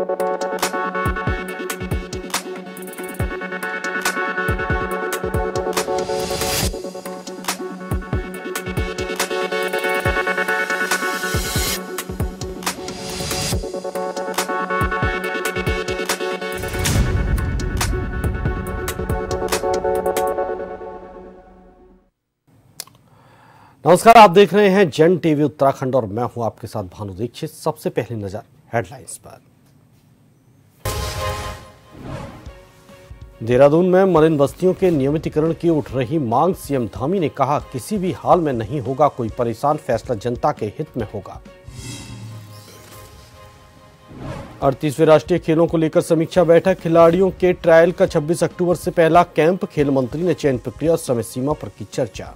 नमस्कार, आप देख रहे हैं जन टीवी उत्तराखंड और मैं हूं आपके साथ भानु दीक्षित। सबसे पहली नजर हेडलाइंस पर। देहरादून में मलिन बस्तियों के नियमितीकरण की उठ रही मांग। सीएम धामी ने कहा, किसी भी हाल में नहीं होगा कोई परेशान, फैसला जनता के हित में होगा। 38वें राष्ट्रीय खेलों को लेकर समीक्षा बैठक। खिलाड़ियों के ट्रायल का 26 अक्टूबर से पहला कैंप। खेल मंत्री ने चयन प्रक्रिया और समय सीमा पर की चर्चा।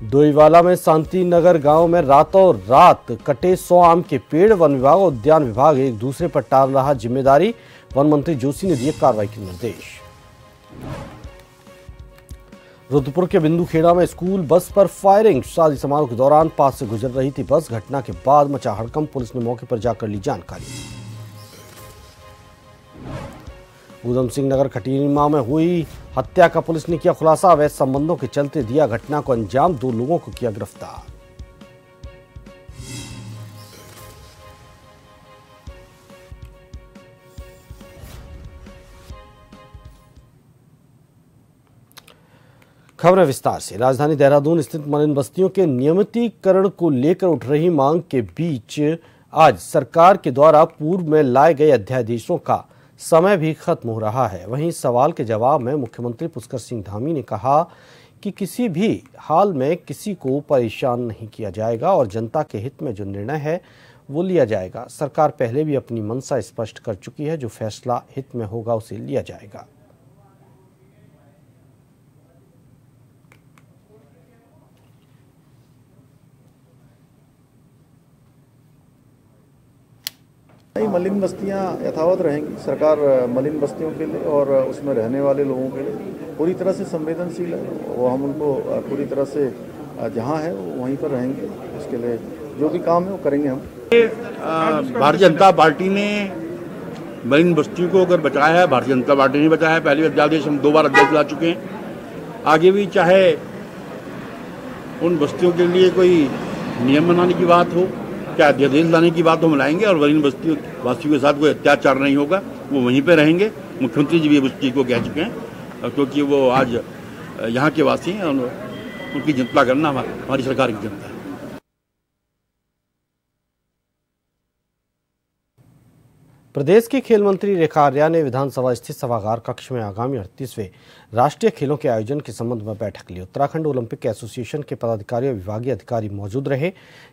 डोईवाला में शांति नगर गांव में रातों रात कटे 100 आम के पेड़। वन विभाग और उद्यान विभाग एक दूसरे पर टाल रहा जिम्मेदारी। वन मंत्री जोशी ने दिए कार्रवाई के निर्देश। रुद्रपुर के बिंदुखेड़ा में स्कूल बस पर फायरिंग। शादी समारोह के दौरान पास से गुजर रही थी बस। घटना के बाद मचा हड़कंप। पुलिस ने मौके पर जाकर ली जानकारी। ऊधम सिंह नगर खटीमा में हुई हत्या का पुलिस ने किया खुलासा। अवैध संबंधों के चलते दिया घटना को अंजाम। 2 लोगों को किया गिरफ्तार। खबरें विस्तार से। राजधानी देहरादून स्थित मलिन बस्तियों के नियमितीकरण को लेकर उठ रही मांग के बीच आज सरकार के द्वारा पूर्व में लाए गए अध्यादेशों का समय भी खत्म हो रहा है। वहीं सवाल के जवाब में मुख्यमंत्री पुष्कर सिंह धामी ने कहा कि किसी भी हाल में किसी को परेशान नहीं किया जाएगा और जनता के हित में जो निर्णय है वो लिया जाएगा। सरकार पहले भी अपनी मंशा स्पष्ट कर चुकी है, जो फैसला हित में होगा उसे लिया जाएगा। मलिन बस्तियां यथावत रहेंगी। सरकार मलिन बस्तियों के लिए और उसमें रहने वाले लोगों के लिए पूरी तरह से संवेदनशील है। वो हम उनको पूरी तरह से जहां है वहीं पर रहेंगे। उसके लिए जो भी काम है वो करेंगे हम। भारतीय जनता पार्टी ने मलिन बस्तियों को अगर बचाया है, भारतीय जनता पार्टी ने बचाया है। पहले अध्यादेश हम 2 बार अध्यादेश ला चुके हैं। आगे भी चाहे उन बस्तियों के लिए कोई नियम बनाने की बात हो, क्या अध्यादेश लाने की बात हम लाएंगे और मलिन बस्ती वासियों के साथ कोई अत्याचार नहीं होगा, वो वहीं पे रहेंगे। मुख्यमंत्री जी भी उस चीज़ को कह चुके हैं, क्योंकि वो आज यहाँ के वासी हैं और उनकी जनता करना हमारी सरकार की जनता है। प्रदेश की खेल मंत्री रेखा आर्या ने विधानसभा स्थित सभागार कक्ष में आगामी 38वें राष्ट्रीय खेलों के आयोजन के संबंध में बैठक ली। उत्तराखंड ओलंपिक एसोसिएशन के पदाधिकारी और विभागीय अधिकारी मौजूद रहे।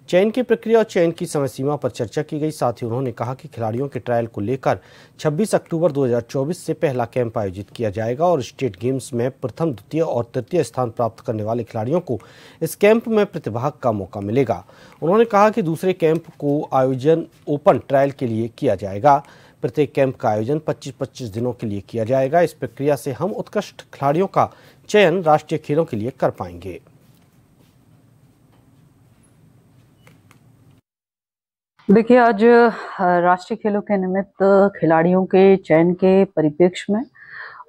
चयन की प्रक्रिया और चयन की समय सीमा पर चर्चा की गई। साथ ही उन्होंने कहा कि खिलाड़ियों के ट्रायल को लेकर 26 अक्टूबर 2024 से पहला कैंप आयोजित किया जाएगा और स्टेट गेम्स में प्रथम, द्वितीय और तृतीय स्थान प्राप्त करने वाले खिलाड़ियों को इस कैंप में प्रतिभाग का मौका मिलेगा। उन्होंने कहा कि दूसरे कैंप को आयोजन ओपन ट्रायल के लिए किया जाएगा। प्रत्येक कैंप का आयोजन 25-25 दिनों के लिए किया जाएगा। इस प्रक्रिया से हम उत्कृष्ट खिलाड़ियों का चयन राष्ट्रीय खेलों के लिए कर पाएंगे। देखिए, आज राष्ट्रीय खेलों के निमित्त खिलाड़ियों के चयन के परिप्रेक्ष्य में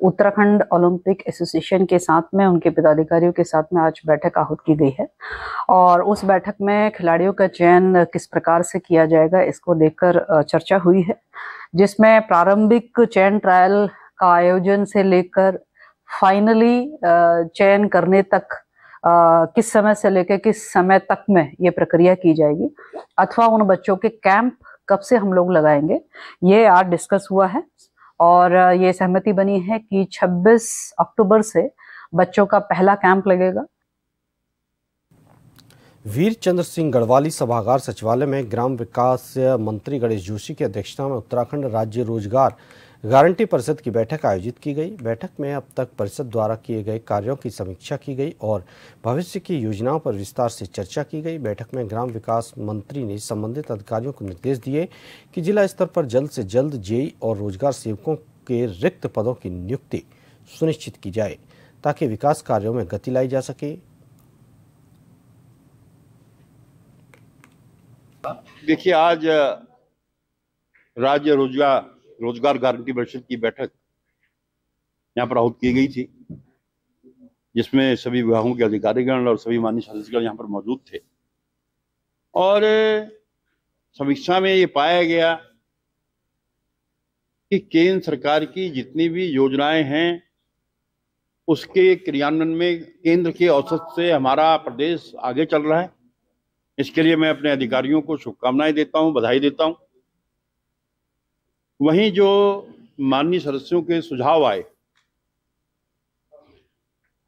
उत्तराखंड ओलंपिक एसोसिएशन के साथ में, उनके पदाधिकारियों के साथ में आज बैठक आहूत की गई है और उस बैठक में खिलाड़ियों का चयन किस प्रकार से किया जाएगा इसको लेकर चर्चा हुई है, जिसमें प्रारंभिक चयन ट्रायल का आयोजन से लेकर फाइनली चयन करने तक किस समय से लेकर किस समय तक में ये प्रक्रिया की जाएगी अथवा उन बच्चों के कैंप कब से हम लोग लगाएंगे, ये आज डिस्कस हुआ है और ये सहमति बनी है कि 26 अक्टूबर से बच्चों का पहला कैंप लगेगा। वीर चंद्र सिंह गढ़वाली सभागार सचिवालय में ग्राम विकास मंत्री गणेश जोशी की अध्यक्षता में उत्तराखंड राज्य रोजगार गारंटी परिषद की बैठक आयोजित की गई। बैठक में अब तक परिषद द्वारा किए गए कार्यों की समीक्षा की गई और भविष्य की योजनाओं पर विस्तार से चर्चा की गई। बैठक में ग्राम विकास मंत्री ने संबंधित अधिकारियों को निर्देश दिए कि जिला स्तर पर जल्द से जल्द जेई और रोजगार सेवकों के रिक्त पदों की नियुक्ति सुनिश्चित की जाए ताकि विकास कार्यों में गति लाई जा सके। देखिए, आज राज्य रोजगार गारंटी परिषद की बैठक यहाँ पर आहूत की गई थी, जिसमें सभी विभागों के अधिकारीगण और सभी माननीय शासकगण यहाँ पर मौजूद थे। और समीक्षा में ये पाया गया कि केंद्र सरकार की जितनी भी योजनाएं हैं उसके क्रियान्वयन में केंद्र के औसत से हमारा प्रदेश आगे चल रहा है। इसके लिए मैं अपने अधिकारियों को शुभकामनाएं देता हूं, बधाई देता हूं। वहीं जो माननीय सदस्यों के सुझाव आए,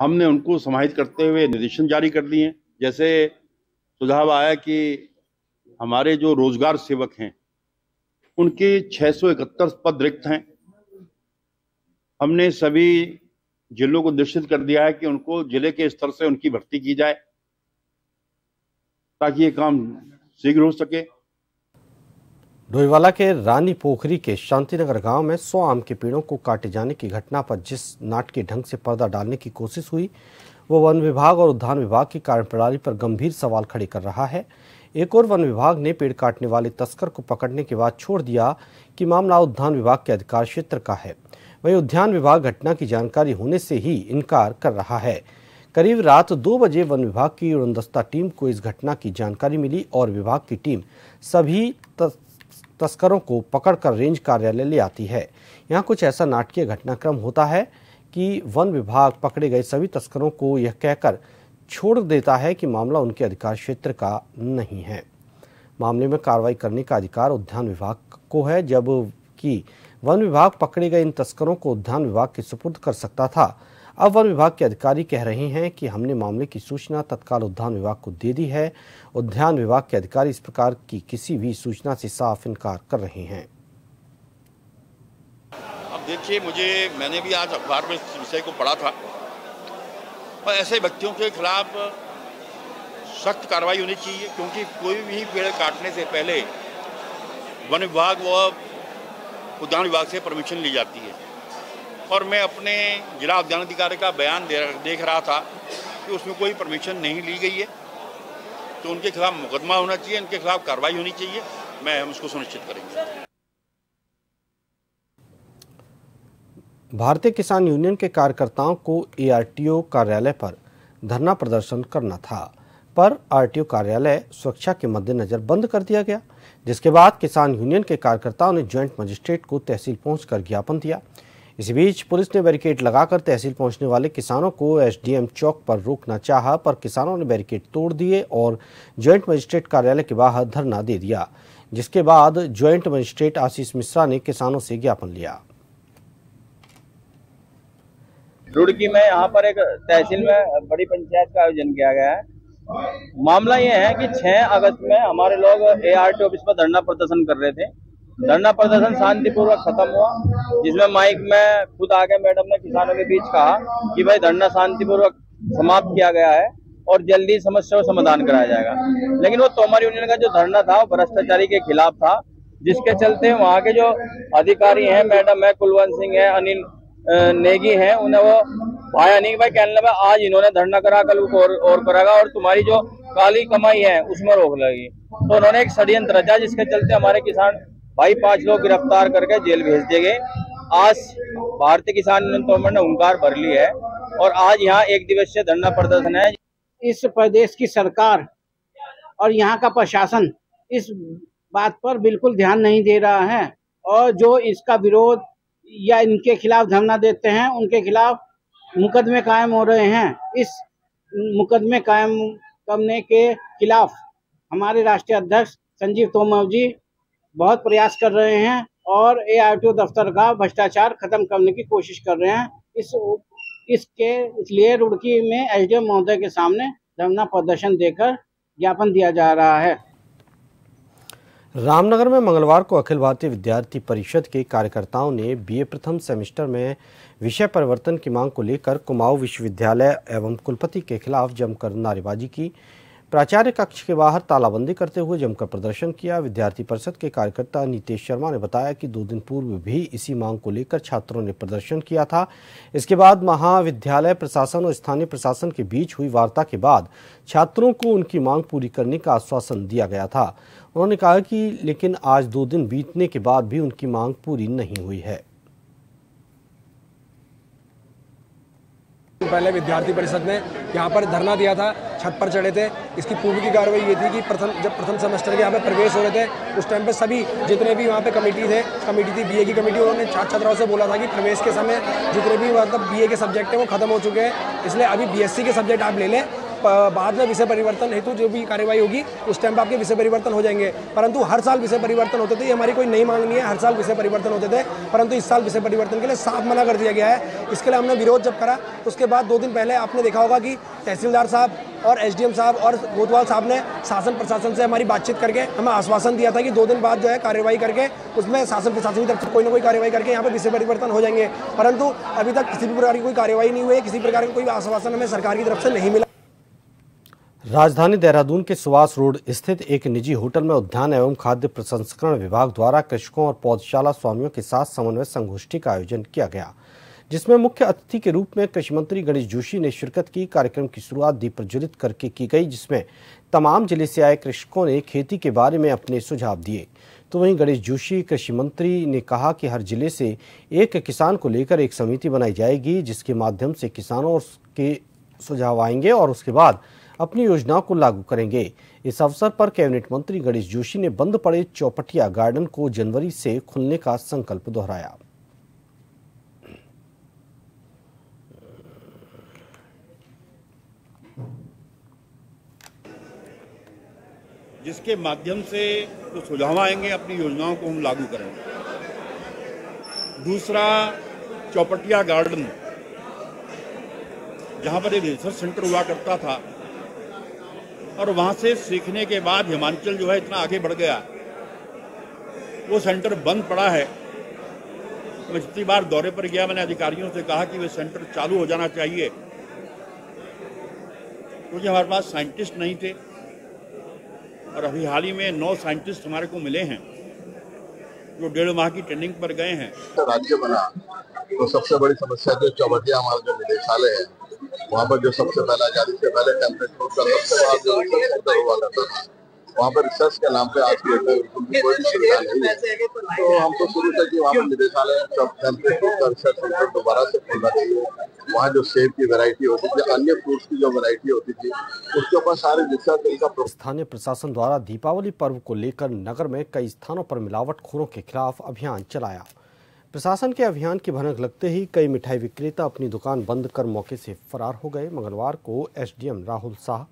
हमने उनको समाहित करते हुए निर्देशन जारी कर दिए। जैसे सुझाव आया कि हमारे जो रोजगार सेवक हैं उनके 671 पद रिक्त हैं। हमने सभी जिलों को निश्चित कर दिया है कि उनको जिले के स्तर से उनकी भर्ती की जाए ताकि ये काम शीघ्र हो सके। डोईवाला के रानी पोखरी के शांतिनगर गांव में 100 आम के पेड़ों को काटे जाने की घटना पर जिस नाटकीय ढंग से पर्दा डालने की कोशिश हुई वो वन विभाग और उद्यान विभाग की कार्यप्रणाली पर गंभीर सवाल खड़े कर रहा है। एक और वन विभाग ने पेड़ काटने वाले तस्कर को पकड़ने के बाद छोड़ दिया कि मामला उद्यान विभाग के अधिकार क्षेत्र का है। वहीं उद्यान विभाग घटना की जानकारी होने से ही इनकार कर रहा है। करीब रात 2 बजे वन विभाग की उड़नदस्ता टीम को इस घटना की जानकारी मिली और विभाग की टीम सभी तस्करों को पकड़कर रेंज कार्यालय ले आती है। यहाँ कुछ ऐसा नाटकीय घटनाक्रम होता है कि वन विभाग पकड़े गए सभी तस्करों को यह कहकर छोड़ देता है कि मामला उनके अधिकार क्षेत्र का नहीं है। मामले में कार्रवाई करने का अधिकार उद्यान विभाग को है, जबकि वन विभाग पकड़े गए इन तस्करों को उद्यान विभाग के सुपुर्द कर सकता था। अब वन विभाग के अधिकारी कह रहे हैं कि हमने मामले की सूचना तत्काल उद्यान विभाग को दे दी है। उद्यान विभाग के अधिकारी इस प्रकार की किसी भी सूचना से साफ इनकार कर रहे हैं। अब देखिए, मैंने भी आज अखबार में इस विषय को पढ़ा था और ऐसे व्यक्तियों के खिलाफ सख्त कार्रवाई होनी चाहिए, क्योंकि कोई भी पेड़ काटने से पहले वन विभाग व उद्यान विभाग से परमिशन ली जाती है। और मैं अपने जिला उद्यान अधिकारी का बयान देख रहा था कि उसमें कोई परमिशन नहीं ली गई है, तो उनके खिलाफ मुकदमा होना चाहिए, उनके खिलाफ कार्रवाई होनी चाहिए। हम उसको सुनिश्चित करेंगे। भारतीय किसान यूनियन के कार्यकर्ताओं को ARTO कार्यालय पर धरना प्रदर्शन करना था, पर RTO कार्यालय सुरक्षा के मद्देनजर बंद कर दिया गया, जिसके बाद किसान यूनियन के कार्यकर्ताओं ने ज्वाइंट मजिस्ट्रेट को तहसील पहुंचकर ज्ञापन दिया। इसी बीच पुलिस ने बैरिकेड लगाकर तहसील पहुंचने वाले किसानों को SDM चौक पर रोकना चाहा, पर किसानों ने बैरिकेड तोड़ दिए और ज्वाइंट मजिस्ट्रेट कार्यालय के बाहर धरना दे दिया, जिसके बाद ज्वाइंट मजिस्ट्रेट आशीष मिश्रा ने किसानों से ज्ञापन लिया। रुड़की में यहाँ पर एक तहसील में बड़ी पंचायत का आयोजन किया गया है। मामला ये है कि 6 अगस्त में हमारे लोग ARTO ऑफिस पर धरना प्रदर्शन कर रहे थे। धरना प्रदर्शन शांतिपूर्वक खत्म हुआ, जिसमें माइक में खुद आके मैडम ने किसानों के बीच कहा कि भाई धरना शांतिपूर्वक समाप्त किया गया है और जल्दी समस्या का समाधान कराया जाएगा। लेकिन वो तोमर यूनियन का जो धरना था वो भ्रष्टाचारी के खिलाफ था, जिसके चलते वहाँ के जो अधिकारी हैं, मैडम है, कुलवंत सिंह है, अनिल नेगी है, उन्हें वो भाया नहीं भाई कहने लगा आज इन्होंने धरना करा, कल और करागा और तुम्हारी जो काली कमाई है उसमें रोक लगेगी। तो उन्होंने एक षड्यंत्र रचा, जिसके चलते हमारे किसान भाई 5 लोग गिरफ्तार करके जेल भेज दिए गए। आज भारतीय किसान यूनियन तोमर ने हुंकार भर ली है और आज यहाँ 1 दिवसीय धरना प्रदर्शन है। इस प्रदेश की सरकार और यहाँ का प्रशासन इस बात पर बिल्कुल ध्यान नहीं दे रहा है और जो इसका विरोध या इनके खिलाफ धरना देते हैं उनके खिलाफ मुकदमे कायम हो रहे हैं। इस मुकदमे कायम करने के खिलाफ हमारे राष्ट्रीय अध्यक्ष संजीव तोमर जी बहुत प्रयास कर रहे हैं और ARTO दफ्तर का भ्रष्टाचार खत्म करने की कोशिश कर रहे हैं। इसलिए रुड़की में SDM महोदय के सामने धरना प्रदर्शन देकर ज्ञापन दिया जा रहा है। रामनगर में मंगलवार को अखिल भारतीय विद्यार्थी परिषद के कार्यकर्ताओं ने BA प्रथम सेमेस्टर में विषय परिवर्तन की मांग को लेकर कुमाऊं विश्वविद्यालय एवं कुलपति के खिलाफ जमकर नारेबाजी की। प्राचार्य कक्ष के बाहर तालाबंदी करते हुए जमकर प्रदर्शन किया। विद्यार्थी परिषद के कार्यकर्ता नीतेश शर्मा ने बताया कि 2 दिन पूर्व भी इसी मांग को लेकर छात्रों ने प्रदर्शन किया था। इसके बाद महाविद्यालय प्रशासन और स्थानीय प्रशासन के बीच हुई वार्ता के बाद छात्रों को उनकी मांग पूरी करने का आश्वासन दिया गया था। उन्होंने कहा कि लेकिन आज 2 दिन बीतने के बाद भी उनकी मांग पूरी नहीं हुई है। पहले विद्यार्थी परिषद ने यहाँ पर धरना दिया था, छत पर चढ़े थे। इसकी पूर्व की कार्रवाई ये थी कि जब प्रथम सेमेस्टर के यहाँ पे प्रवेश हो रहे थे उस टाइम पे सभी जितने भी वहाँ पे कमेटी थी बीए की कमेटी, उन्होंने छात्र छात्राओं से बोला था कि प्रवेश के समय जितने भी मतलब बीए के सब्जेक्ट हैं वो खत्म हो चुके हैं, इसलिए अभी बीएससी के सब्जेक्ट आप ले लें, बाद में विषय परिवर्तन हेतु जो भी कार्रवाई होगी उस टाइम पे आपके विषय परिवर्तन हो जाएंगे। परंतु हर साल विषय परिवर्तन होते थे, ये हमारी कोई नई मांग नहीं है, हर साल विषय परिवर्तन होते थे, परंतु इस साल विषय परिवर्तन के लिए साफ मना कर दिया गया है। इसके लिए हमने विरोध जब करा तो उसके बाद 2 दिन पहले आपने देखा होगा कि तहसीलदार साहब और एसडीएम साहब और कोतवाल साहब ने शासन प्रशासन से हमारी बातचीत करके हमें आश्वासन दिया था कि 2 दिन बाद जो है कार्रवाई करके उसमें शासन प्रशासन की तरफ से कोई ना कोई कार्रवाई करके यहाँ पे विषय परिवर्तन हो जाएंगे, परंतु अभी तक किसी भी प्रकार की कोई कार्रवाई नहीं हुई है, किसी प्रकार का कोई आश्वासन हमें सरकार की तरफ से नहीं मिला। राजधानी देहरादून के सुभाष रोड स्थित एक निजी होटल में उद्यान एवं खाद्य प्रसंस्करण विभाग द्वारा कृषकों और पौधशाला स्वामियों के साथ समन्वय संगोष्ठी का आयोजन किया गया, जिसमें मुख्य अतिथि के रूप में कृषि मंत्री गणेश जोशी ने शिरकत की। कार्यक्रम की शुरुआत दीप प्रज्वलित करके की गई, जिसमें तमाम जिले से आए कृषकों ने खेती के बारे में अपने सुझाव दिए। तो वहीं गणेश जोशी कृषि मंत्री ने कहा कि हर जिले से एक किसान को लेकर एक समिति बनाई जाएगी, जिसके माध्यम से किसानों के सुझाव आएंगे और उसके बाद अपनी योजनाओं को लागू करेंगे। इस अवसर पर कैबिनेट मंत्री गणेश जोशी ने बंद पड़े चौपटिया गार्डन को जनवरी से खुलने का संकल्प दोहराया। जिसके माध्यम से जो सुझाव आएंगे अपनी योजनाओं को हम लागू करेंगे। दूसरा, चौपटिया गार्डन जहां पर एक रिसर्च सेंटर हुआ करता था और वहां से सीखने के बाद हिमाचल जो है इतना आगे बढ़ गया, वो सेंटर बंद पड़ा है। मैं जितनी बार दौरे पर गया मैंने अधिकारियों से कहा कि वे सेंटर चालू हो जाना चाहिए, क्योंकि हमारे पास साइंटिस्ट नहीं थे और अभी हाल ही में 9 साइंटिस्ट हमारे को मिले हैं जो 1.5 माह की ट्रेनिंग पर गए हैं। राज्य बना तो सबसे बड़ी समस्या जो चौबटिया हमारा जो निदेशालय है वहाँ पर जो सबसे पहले आजादी से पहले टेम्परेचर हुआ करता था, वहाँ पर रिसर्च के नाम पे आज की डेट में कोई भी सुविधा नहीं है। तो हम तो शुरू से कि वहाँ पर निदेशालय टेम्परेचर का रिसर्च सेंटर दोबारा से खोलना चाहिए। वहाँ जो सेब की वैरायटी होती थी, अन्य फ्रूट्स की जो वैरायटी होती थी, उसके ऊपर सारे रिसर्च इनका। स्थानीय प्रशासन द्वारा दीपावली पर्व को लेकर नगर में कई स्थानों पर मिलावटखोरों के खिलाफ अभियान चलाया। प्रशासन के अभियान की भनक लगते ही कई मिठाई विक्रेता अपनी दुकान बंद कर मौके से फरार हो गए। मंगलवार को एसडीएम राहुल शाह,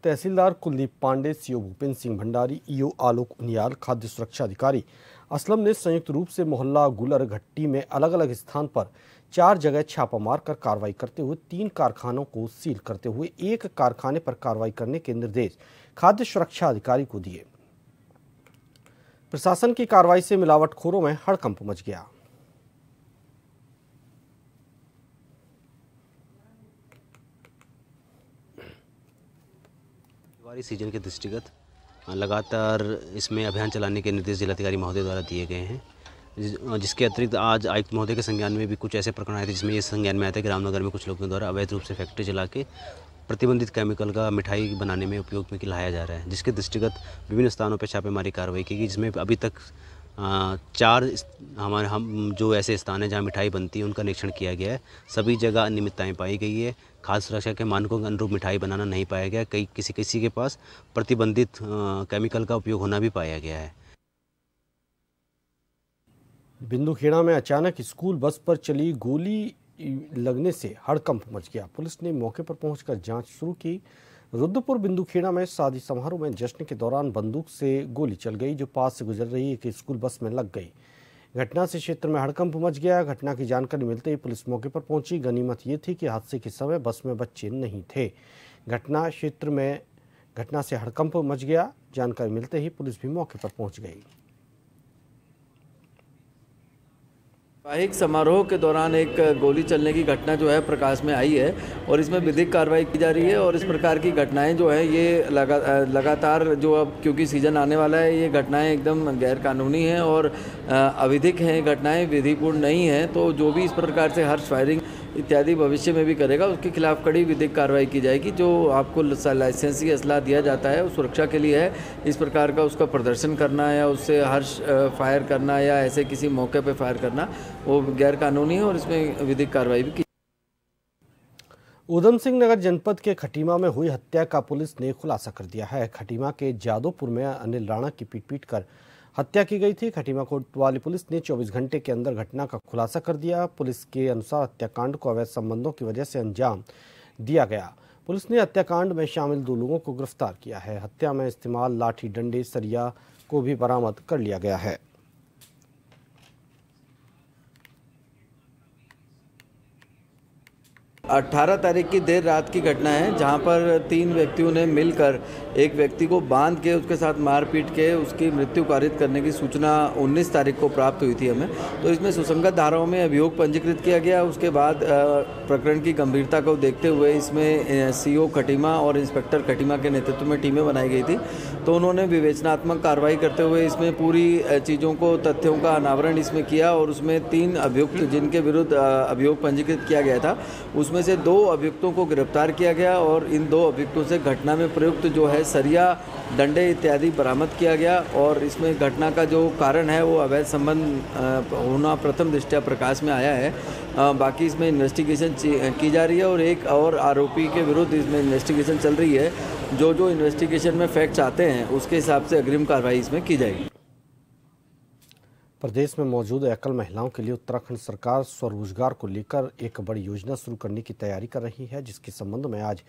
तहसीलदार कुलदीप पांडे, सीओ भूपेंद्र सिंह भंडारी, ईओ आलोक उनियाल, खाद्य सुरक्षा अधिकारी असलम ने संयुक्त रूप से मोहल्ला गुलर घट्टी में अलग अलग स्थान पर 4 जगह छापा मारकर कार्रवाई करते हुए 3 कारखानों को सील करते हुए 1 कारखाने पर कार्रवाई करने के निर्देश खाद्य सुरक्षा अधिकारी को दिए। प्रशासन की कार्रवाई से मिलावटखोरों में हड़कंप मच गया। दिवाली सीजन के दृष्टिगत लगातार इसमें अभियान चलाने के निर्देश जिलाधिकारी महोदय द्वारा दिए गए हैं, जिसके अतिरिक्त आज आयुक्त महोदय के संज्ञान में भी कुछ ऐसे प्रकरण आए थे जिसमें ये संज्ञान में आया था कि रामनगर में कुछ लोगों द्वारा अवैध रूप से फैक्ट्री चला के प्रतिबंधित केमिकल का मिठाई बनाने में उपयोग में लाया जा रहा है, जिसके दृष्टिगत विभिन्न स्थानों पर छापेमारी कार्रवाई की गई, जिसमें अभी तक 4 हम जो ऐसे स्थान हैं जहाँ मिठाई बनती है उनका निरीक्षण किया गया है। सभी जगह अनियमितताएं पाई गई है। खाद्य सुरक्षा के मानकों के अनुरूप मिठाई बनाना नहीं पाया गया। किसी के पास प्रतिबंधित केमिकल का उपयोग होना भी पाया गया है। बिंदुखेड़ा में अचानक स्कूल बस पर चली गोली लगने से हड़कंप मच गया। पुलिस ने मौके पर पहुंचकर जांच शुरू की। रुद्रपुर बिंदुखेड़ा में शादी समारोह में जश्न के दौरान बंदूक से गोली चल गई, जो पास से गुजर रही एक स्कूल बस में लग गई। घटना से क्षेत्र में हड़कंप मच गया। घटना की जानकारी मिलते ही पुलिस मौके पर पहुंची। गनीमत ये थी कि हादसे के समय बस में बच्चे नहीं थे। घटना से हड़कंप मच गया। जानकारी मिलते ही पुलिस भी मौके पर पहुंच गई। वैवाहिक समारोह के दौरान एक गोली चलने की घटना जो है प्रकाश में आई है और इसमें विधिक कार्रवाई की जा रही है। और इस प्रकार की घटनाएं जो है ये लगातार जो अब क्योंकि सीजन आने वाला है, ये घटनाएं एकदम गैर कानूनी हैं और अविधिक हैं, घटनाएं विधिपूर्ण नहीं हैं। तो जो भी इस प्रकार से हर्ष फायरिंग इत्यादि भविष्य में भी करेगा, उसके खिलाफ कड़ी विधिक कार्रवाई की जाएगी। जो आपको लाइसेंसी असला दिया जाता है वो सुरक्षा के लिए है, इस प्रकार का उसका प्रदर्शन करना या उससे हर्ष फायर करना या ऐसे किसी मौके पर फायर करना वो गैर कानूनी है और इसमें विधिक कार्रवाई भी की। ऊधम सिंह नगर जनपद के खटीमा में हुई हत्या का पुलिस ने खुलासा कर दिया है। खटीमा के जादोपुर में अनिल राणा की पीट कर हत्या की गई थी। खटीमा कोतवाली पुलिस ने 24 घंटे के अंदर घटना का खुलासा कर दिया। पुलिस के अनुसार हत्याकांड को अवैध संबंधों की वजह से अंजाम दिया गया। पुलिस ने हत्याकांड में शामिल 2 लोगों को गिरफ्तार किया है। हत्या में इस्तेमाल लाठी, डंडे, सरिया को भी बरामद कर लिया गया है। 18 तारीख की देर रात की घटना है, जहां पर 3 व्यक्तियों ने मिलकर एक व्यक्ति को बांध के उसके साथ मारपीट के उसकी मृत्यु कारित करने की सूचना 19 तारीख को प्राप्त हुई थी हमें। तो इसमें सुसंगत धाराओं में अभियोग पंजीकृत किया गया। उसके बाद प्रकरण की गंभीरता को देखते हुए इसमें सीओ खटीमा और इंस्पेक्टर खटीमा के नेतृत्व में टीमें बनाई गई थी। तो उन्होंने विवेचनात्मक कार्रवाई करते हुए इसमें पूरी चीज़ों को, तथ्यों का अनावरण इसमें किया और उसमें 3 अभियुक्त जिनके विरुद्ध अभियोग पंजीकृत किया गया था, उसमें से 2 अभियुक्तों को गिरफ्तार किया गया और इन 2 अभियुक्तों से घटना में प्रयुक्त जो है सरिया, डंडे इत्यादि बरामद किया गया। और इसमें घटना का जो कारण है वो अवैध संबंध होना प्रथम दृष्टया प्रकाश में आया है। बाकी इसमें इन्वेस्टिगेशन की जा रही है और एक और आरोपी के विरुद्ध इसमें इन्वेस्टिगेशन चल रही है। जो इन्वेस्टिगेशन में फैक्ट्स आते हैं उसके हिसाब से अग्रिम कार्रवाई इसमें की जाएगी। प्रदेश में मौजूद एकल महिलाओं के लिए उत्तराखंड सरकार स्वरोजगार को लेकर एक बड़ी योजना शुरू करने की तैयारी कर रही है, जिसके संबंध में आज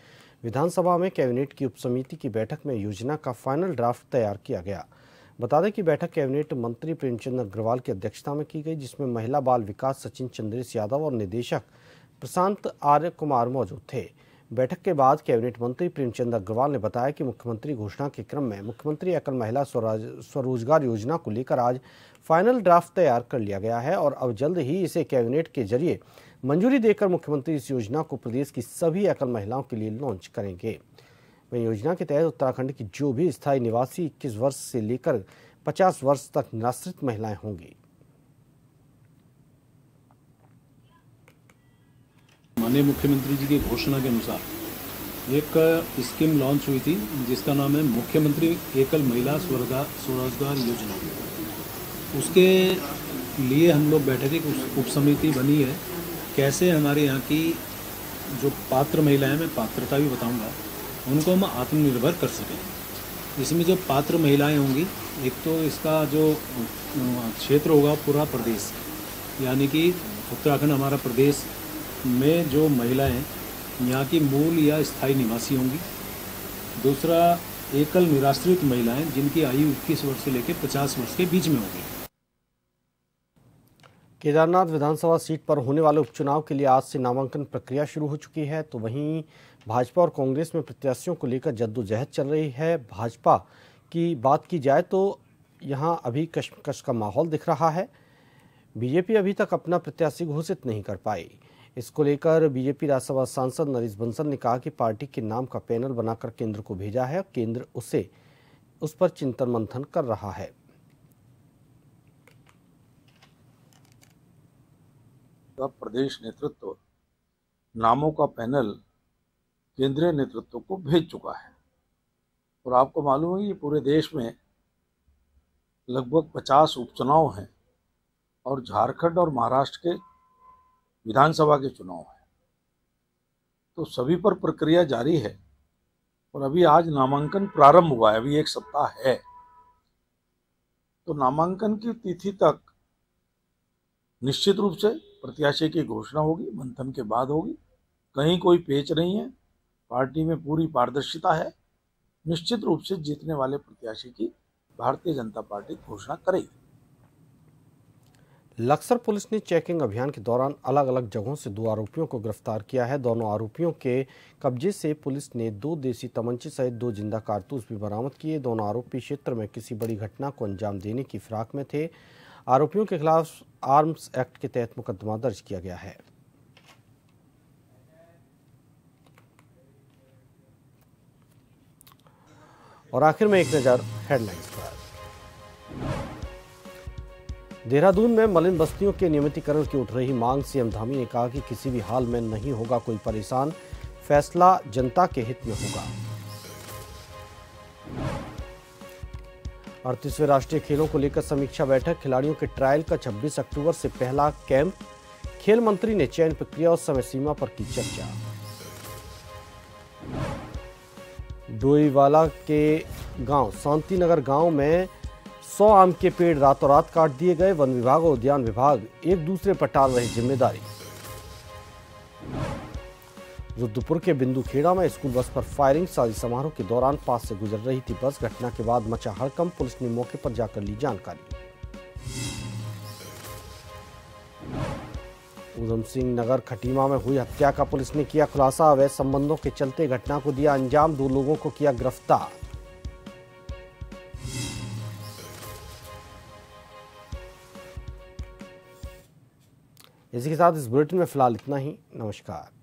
विधानसभा में कैबिनेट की उपसमिति की बैठक में योजना का फाइनल ड्राफ्ट तैयार किया गया। बता दें कि बैठक कैबिनेट मंत्री प्रेमचंद अग्रवाल की अध्यक्षता में की गई, जिसमें महिला बाल विकास सचिन चंद्रेश यादव और निदेशक प्रशांत आर्य कुमार मौजूद थे। बैठक के बाद कैबिनेट मंत्री प्रेमचंद अग्रवाल ने बताया कि मुख्यमंत्री घोषणा के क्रम में मुख्यमंत्री एकल महिला स्वरोजगार योजना को लेकर आज फाइनल ड्राफ्ट तैयार कर लिया गया है और अब जल्द ही इसे कैबिनेट के जरिए मंजूरी देकर मुख्यमंत्री इस योजना को प्रदेश की सभी एकल महिलाओं के लिए लॉन्च करेंगे। वहीं योजना के तहत उत्तराखंड की जो भी स्थायी निवासी 21 वर्ष से लेकर 50 वर्ष तक निराश्रित महिलाएं होंगी। माननीय मुख्यमंत्री जी की घोषणा के अनुसार एक स्कीम लॉन्च हुई थी जिसका नाम है मुख्यमंत्री एकल महिला स्वरोजगार योजना। उसके लिए हम लोग बैठे थे, उप समिति बनी है। कैसे हमारे यहाँ की जो पात्र महिलाएं, मैं पात्रता भी बताऊंगा, उनको हम आत्मनिर्भर कर सकें। इसमें जो पात्र महिलाएं होंगी, एक तो इसका जो क्षेत्र होगा पूरा प्रदेश, यानी कि उत्तराखंड हमारा प्रदेश में जो महिलाएं यहाँ की मूल या स्थायी निवासी होंगी। दूसरा, एकल निराश्रित महिलाएं जिनकी आयु 21 वर्ष से लेकर 50 वर्ष के बीच में होगी। केदारनाथ विधानसभा सीट पर होने वाले उपचुनाव के लिए आज से नामांकन प्रक्रिया शुरू हो चुकी है। तो वहीं भाजपा और कांग्रेस में प्रत्याशियों को लेकर जद्दोजहद चल रही है। भाजपा की बात की जाए तो यहां अभी कशमकश का माहौल दिख रहा है। बीजेपी अभी तक अपना प्रत्याशी घोषित नहीं कर पाई। इसको लेकर बीजेपी राज्यसभा सांसद नरेश बंसल ने कहा कि पार्टी के नाम का पैनल बनाकर केंद्र को भेजा है, केंद्र उस पर चिंतन मंथन कर रहा है। प्रदेश नेतृत्व नामों का पैनल केंद्रीय नेतृत्व को भेज चुका है और आपको मालूम है कि पूरे देश में लगभग 50 उपचुनाव हैं और झारखंड और महाराष्ट्र के विधानसभा के चुनाव हैं, तो सभी पर प्रक्रिया जारी है और अभी आज नामांकन प्रारंभ हुआ है, अभी 1 सप्ताह है। तो नामांकन की तिथि तक निश्चित रूप से प्रत्याशी की घोषणा होगी, मंथन के बाद होगी। कहीं कोई पेच नहीं है, पार्टी में पूरी पारदर्शिता है। निश्चित रूप से जीतने वाले प्रत्याशी की भारतीय जनता पार्टी घोषणा करेगी। लक्सर पुलिस ने चेकिंग अभियान के दौरान अलग अलग जगहों से 2 आरोपियों को गिरफ्तार किया है। दोनों आरोपियों के कब्जे से पुलिस ने 2 देसी तमंचे सहित 2 जिंदा कारतूस भी बरामद किए। दोनों आरोपी क्षेत्र में किसी बड़ी घटना को अंजाम देने की फिराक में थे। आरोपियों के खिलाफ आर्म्स एक्ट के तहत मुकदमा दर्ज किया गया है। और आखिर में एक नजर हेडलाइंस पर। देहरादून में मलिन बस्तियों के नियमितीकरण की उठ रही मांग, सीएम धामी ने कहा कि किसी भी हाल में नहीं होगा कोई परेशान, फैसला जनता के हित में होगा। 38वें राष्ट्रीय खेलों को लेकर समीक्षा बैठक, खिलाड़ियों के ट्रायल का 26 अक्टूबर से पहला कैंप, खेल मंत्री ने चयन प्रक्रिया और समय सीमा पर की चर्चा। डोईवाला के गांव शांतिनगर गांव में 100 आम के पेड़ रातों रात काट दिए गए, वन विभाग और उद्यान विभाग एक दूसरे पर टाल रहे जिम्मेदारी। रुद्रपुर के बिंदुखेड़ा में स्कूल बस पर फायरिंग, शादी समारोह के दौरान पास से गुजर रही थी बस, घटना के बाद मचा हड़कंप, पुलिस ने मौके पर जाकर ली जानकारी। उधम सिंह नगर खटीमा में हुई हत्या का पुलिस ने किया खुलासा, अवैध संबंधों के चलते घटना को दिया अंजाम, 2 लोगों को किया गिरफ्तार। इसी के साथ इस बुलेटिन में फिलहाल इतना ही। नमस्कार।